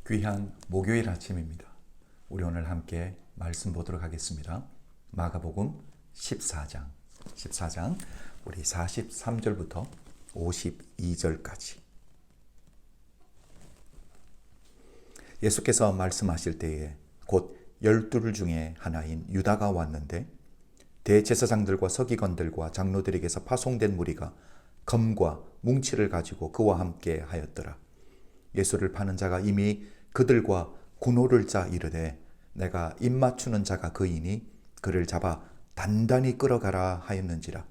귀한 목요일 아침입니다. 우리 오늘 함께 말씀 보도록 하겠습니다. 마가복음 14장 우리 43절부터 52절까지. 예수께서 말씀하실 때에 곧 12 중에 하나인 유다가 왔는데 대제사장들과 서기관들과 장로들에게서 파송된 무리가 검과 뭉치를 가지고 그와 함께 하였더라. 예수를 파는 자가 이미 그들과 군호를 짜 이르되 내가 입맞추는 자가 그이니 그를 잡아 단단히 끌어가라 하였는지라.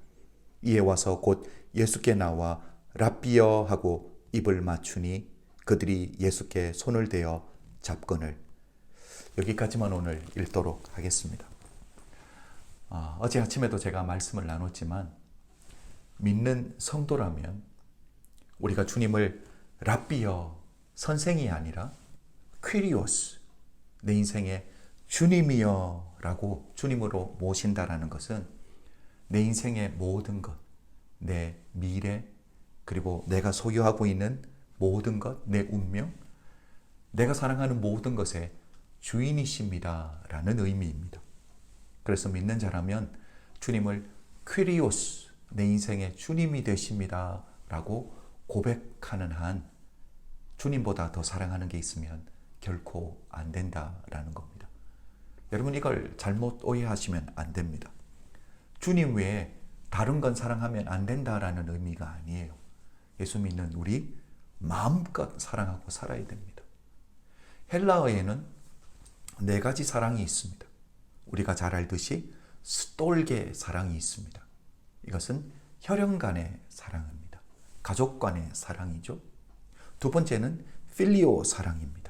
이에 와서 곧 예수께 나와 랍비여 하고 입을 맞추니 그들이 예수께 손을 대어 잡거늘. 여기까지만 오늘 읽도록 하겠습니다. 어제 아침에도 제가 말씀을 나눴지만 믿는 성도라면 우리가 주님을 랍비여 선생이 아니라 퀴리오스 내 인생의 주님이여 라고 주님으로 모신다라는 것은 내 인생의 모든 것, 내 미래, 그리고 내가 소유하고 있는 모든 것, 내 운명, 내가 사랑하는 모든 것의 주인이십니다 라는 의미입니다. 그래서 믿는 자라면 주님을 퀴리오스, 내 인생의 주님이 되십니다 라고 고백하는 한 주님보다 더 사랑하는 게 있으면 결코 안 된다라는 겁니다. 여러분, 이걸 잘못 오해하시면 안 됩니다. 주님 외에 다른 건 사랑하면 안 된다라는 의미가 아니에요. 예수 믿는 우리 마음껏 사랑하고 살아야 됩니다. 헬라어에는 4가지 사랑이 있습니다. 우리가 잘 알듯이 스톨게 사랑이 있습니다. 이것은 혈연 간의 사랑입니다. 가족 간의 사랑이죠. 두 번째는 필리오 사랑입니다.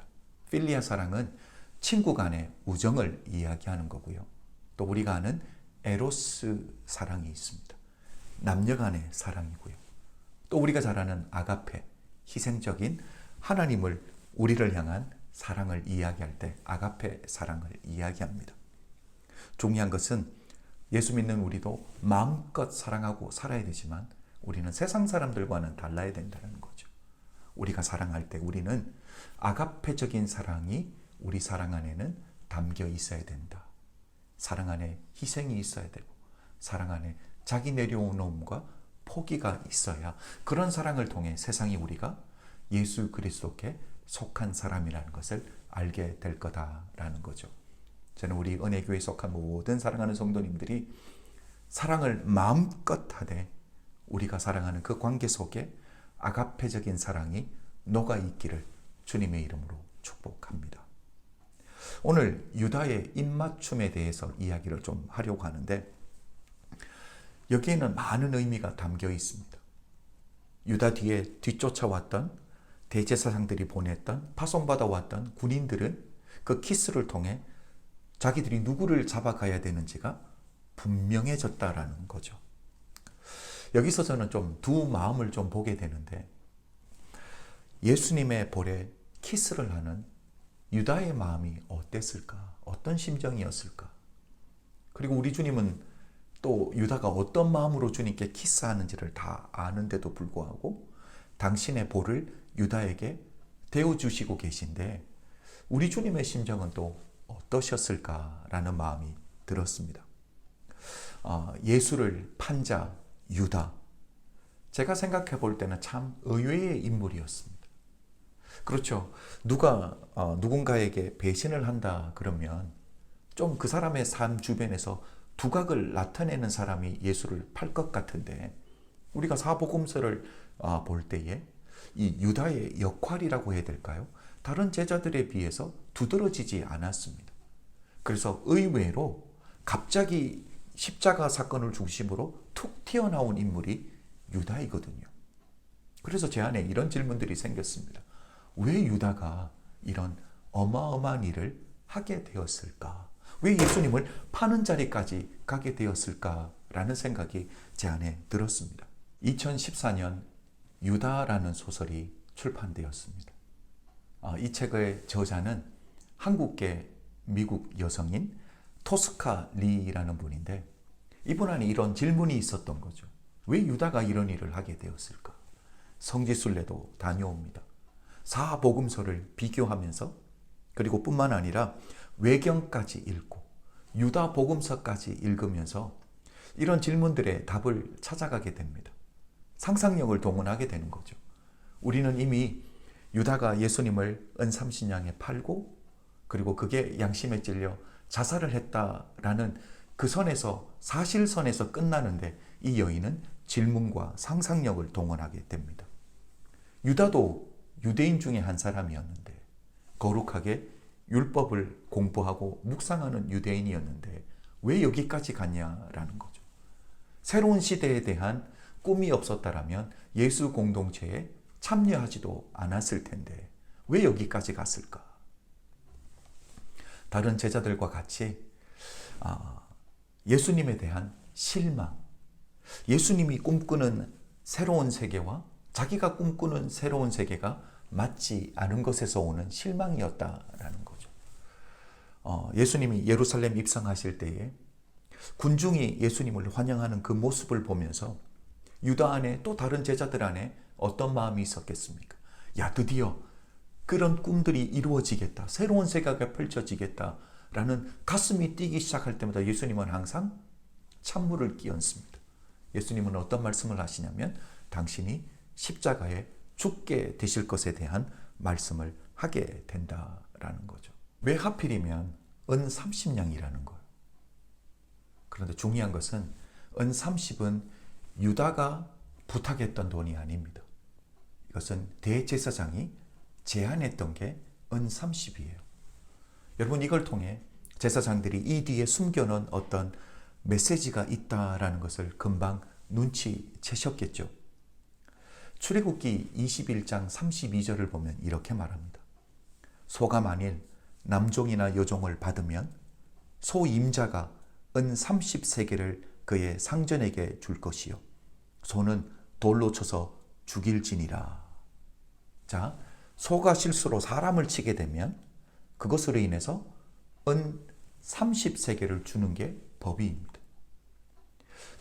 필리아 사랑은 친구 간의 우정을 이야기하는 거고요. 또 우리가 아는 에로스 사랑이 있습니다. 남녀 간의 사랑이고요. 또 우리가 잘 아는 아가페, 희생적인 하나님을 우리를 향한 사랑을 이야기할 때 아가페 사랑을 이야기합니다. 중요한 것은 예수 믿는 우리도 마음껏 사랑하고 살아야 되지만 우리는 세상 사람들과는 달라야 된다는 거죠. 우리가 사랑할 때 우리는 아가페적인 사랑이 우리 사랑 안에는 담겨 있어야 된다. 사랑 안에 희생이 있어야 되고 사랑 안에 자기 내려놓음과 포기가 있어야 그런 사랑을 통해 세상이 우리가 예수 그리스도께 속한 사람이라는 것을 알게 될 거다라는 거죠. 저는 우리 은혜교회에 속한 모든 사랑하는 성도님들이 사랑을 마음껏 하되 우리가 사랑하는 그 관계 속에 아가페적인 사랑이 녹아 있기를 주님의 이름으로 축복합니다. 오늘 유다의 입맞춤에 대해서 이야기를 좀 하려고 하는데 여기에는 많은 의미가 담겨 있습니다. 유다 뒤에 뒤쫓아왔던 대제사장들이 보냈던 파송받아왔던 군인들은 그 키스를 통해 자기들이 누구를 잡아가야 되는지가 분명해졌다라는 거죠. 여기서 저는 좀 두 마음을 좀 보게 되는데 예수님의 볼에 키스를 하는 유다의 마음이 어땠을까? 어떤 심정이었을까? 그리고 우리 주님은 또 유다가 어떤 마음으로 주님께 키스하는지를 다 아는데도 불구하고 당신의 볼을 유다에게 대어주시고 계신데 우리 주님의 심정은 또 어떠셨을까라는 마음이 들었습니다. 예수를 판 자 유다, 제가 생각해 볼 때는 참 의외의 인물이었습니다. 그렇죠. 누군가에게 배신을 한다 그러면 좀 그 사람의 삶 주변에서 두각을 나타내는 사람이 예수를 팔 것 같은데 우리가 사복음서를 볼 때에 이 유다의 역할이라고 해야 될까요? 다른 제자들에 비해서 두드러지지 않았습니다. 그래서 의외로 갑자기 십자가 사건을 중심으로 툭 튀어나온 인물이 유다이거든요. 그래서 제 안에 이런 질문들이 생겼습니다. 왜 유다가 이런 어마어마한 일을 하게 되었을까? 왜 예수님을 파는 자리까지 가게 되었을까라는 생각이 제 안에 들었습니다. 2014년 유다라는 소설이 출판되었습니다. 이 책의 저자는 한국계 미국 여성인 토스카 리라는 분인데 이분 안에 이런 질문이 있었던 거죠. 왜 유다가 이런 일을 하게 되었을까? 성지순례도 다녀옵니다. 사복음서를 비교하면서 그리고 뿐만 아니라 외경까지 읽고 유다 복음서까지 읽으면서 이런 질문들의 답을 찾아가게 됩니다. 상상력을 동원하게 되는 거죠. 우리는 이미 유다가 예수님을 은삼신양에 팔고 그리고 그게 양심에 찔려 자살을 했다라는 그 선에서 사실선에서 끝나는데 이 여인은 질문과 상상력을 동원하게 됩니다. 유다도 유대인 중에 한 사람이었는데 거룩하게 율법을 공부하고 묵상하는 유대인이었는데 왜 여기까지 갔냐라는 거죠. 새로운 시대에 대한 꿈이 없었다라면 예수 공동체에 참여하지도 않았을 텐데 왜 여기까지 갔을까? 다른 제자들과 같이 예수님에 대한 실망, 예수님이 꿈꾸는 새로운 세계와 자기가 꿈꾸는 새로운 세계가 맞지 않은 것에서 오는 실망이었다라는 거죠. 예수님이 예루살렘 입성하실 때에 군중이 예수님을 환영하는 그 모습을 보면서 유다 안에 또 다른 제자들 안에 어떤 마음이 있었겠습니까? 야, 드디어 그런 꿈들이 이루어지겠다. 새로운 세계가 펼쳐지겠다라는 가슴이 뛰기 시작할 때마다 예수님은 항상 찬물을 끼얹습니다. 예수님은 어떤 말씀을 하시냐면 당신이 십자가에 죽게 되실 것에 대한 말씀을 하게 된다라는 거죠. 왜 하필이면 은 30냥이라는 거예요. 그런데 중요한 것은 은 30은 유다가 부탁했던 돈이 아닙니다. 이것은 대제사장이 제안했던 게 은 30이에요. 여러분 이걸 통해 제사장들이 이 뒤에 숨겨놓은 어떤 메시지가 있다라는 것을 금방 눈치채셨겠죠. 출애굽기 21장 32절을 보면 이렇게 말합니다. 소가 만일 남종이나 여종을 받으면 소 임자가 은 30세겔을 그의 상전에게 줄 것이요 소는 돌로 쳐서 죽일지니라. 자, 소가 실수로 사람을 치게 되면 그것으로 인해서 은 30세겔을 주는 게 법이입니다.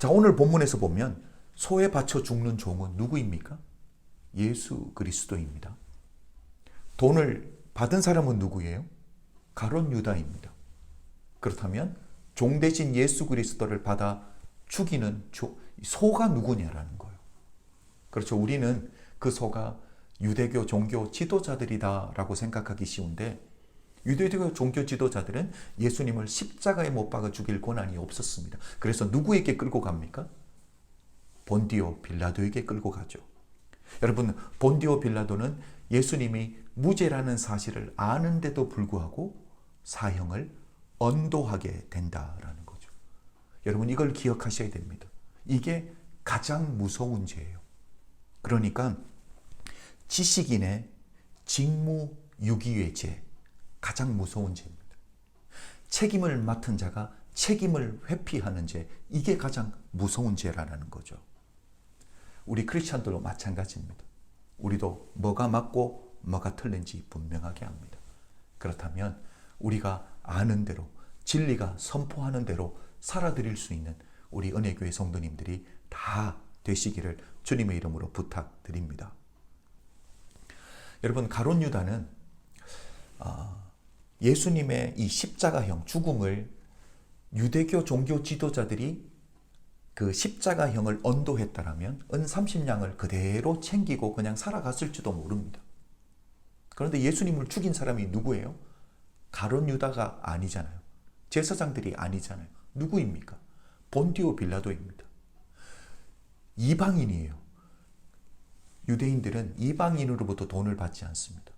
자, 오늘 본문에서 보면 소에 바쳐 죽는 종은 누구입니까? 예수 그리스도입니다. 돈을 받은 사람은 누구예요? 가룟 유다입니다. 그렇다면 종 대신 예수 그리스도를 받아 죽이는 소가 누구냐라는 거예요. 그렇죠. 우리는 그 소가 유대교 종교 지도자들이다라고 생각하기 쉬운데 유대교 종교 지도자들은 예수님을 십자가에 못 박아 죽일 권한이 없었습니다. 그래서 누구에게 끌고 갑니까? 본디오 빌라도에게 끌고 가죠. 여러분, 본디오 빌라도는 예수님이 무죄라는 사실을 아는데도 불구하고 사형을 언도하게 된다라는 거죠. 여러분 이걸 기억하셔야 됩니다. 이게 가장 무서운 죄예요. 그러니까 지식인의 직무유기의 죄, 가장 무서운 죄입니다. 책임을 맡은 자가 책임을 회피하는 죄, 이게 가장 무서운 죄라는 거죠. 우리 크리스찬들도 마찬가지입니다. 우리도 뭐가 맞고 뭐가 틀린지 분명하게 합니다. 그렇다면 우리가 아는 대로 진리가 선포하는 대로 살아드릴 수 있는 우리 은혜교회 성도님들이 다 되시기를 주님의 이름으로 부탁드립니다. 여러분, 가룟 유다는 예수님의 이 십자가형 죽음을 유대교 종교 지도자들이 그 십자가형을 언도했다라면 은 30냥을 그대로 챙기고 그냥 살아갔을지도 모릅니다. 그런데 예수님을 죽인 사람이 누구예요? 가룟 유다가 아니잖아요. 제사장들이 아니잖아요. 누구입니까? 본디오 빌라도입니다. 이방인이에요. 유대인들은 이방인으로부터 돈을 받지 않습니다.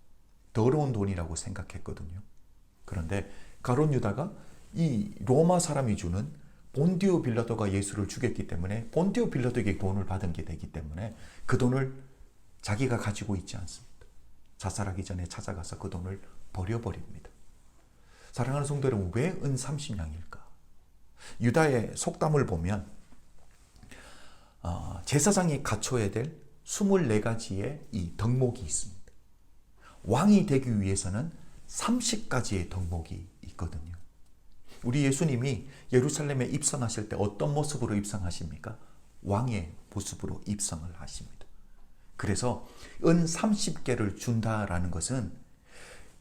더러운 돈이라고 생각했거든요. 그런데 가룟 유다가 이 로마 사람이 주는 본디오 빌라도가 예수를 죽였기 때문에 본디오 빌라도에게 돈을 받은 게 되기 때문에 그 돈을 자기가 가지고 있지 않습니다. 자살하기 전에 찾아가서 그 돈을 버려버립니다. 사랑하는 성도 여러분, 왜 은 30냥일까? 유다의 속담을 보면 제사장이 갖춰야 될 24가지의 이 덕목이 있습니다. 왕이 되기 위해서는 30가지의 덕목이 있거든요. 우리 예수님이 예루살렘에 입성하실 때 어떤 모습으로 입성하십니까? 왕의 모습으로 입성을 하십니다. 그래서 은 30개를 준다라는 것은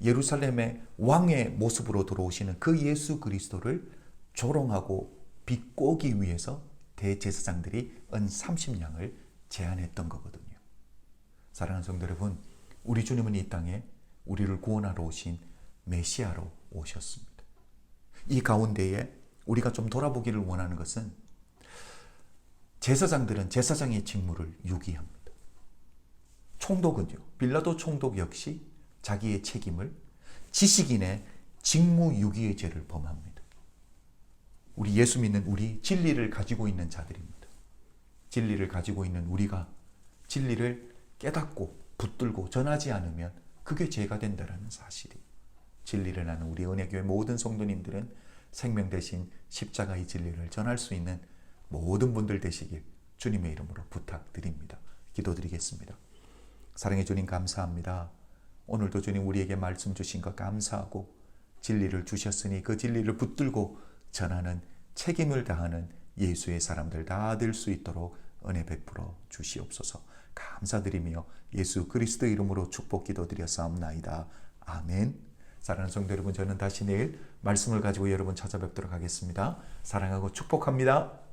예루살렘의 왕의 모습으로 들어오시는 그 예수 그리스도를 조롱하고 비꼬기 위해서 대제사장들이 은 30냥을 제안했던 거거든요. 사랑하는 성도 여러분, 우리 주님은 이 땅에 우리를 구원하러 오신 메시아로 오셨습니다. 이 가운데에 우리가 좀 돌아보기를 원하는 것은 제사장들은 제사장의 직무를 유기합니다. 총독은요, 빌라도 총독 역시 자기의 책임을 지식인의 직무유기의 죄를 범합니다. 우리 예수 믿는 우리, 진리를 가지고 있는 자들입니다. 진리를 가지고 있는 우리가 진리를 깨닫고 붙들고 전하지 않으면 그게 죄가 된다는 사실이. 진리를 아는 우리 은혜교회 모든 성도님들은 생명 대신 십자가의 진리를 전할 수 있는 모든 분들 되시길 주님의 이름으로 부탁드립니다. 기도드리겠습니다. 사랑해 주님 감사합니다. 오늘도 주님 우리에게 말씀 주신 것 감사하고 진리를 주셨으니 그 진리를 붙들고 전하는 책임을 다하는 예수의 사람들 다 될 수 있도록 은혜 베풀어 주시옵소서. 감사드리며 예수 그리스도 이름으로 축복 기도드렸사옵나이다. 아멘. 사랑하는 성도 여러분, 저는 다시 내일 말씀을 가지고 여러분 찾아뵙도록 하겠습니다. 사랑하고 축복합니다.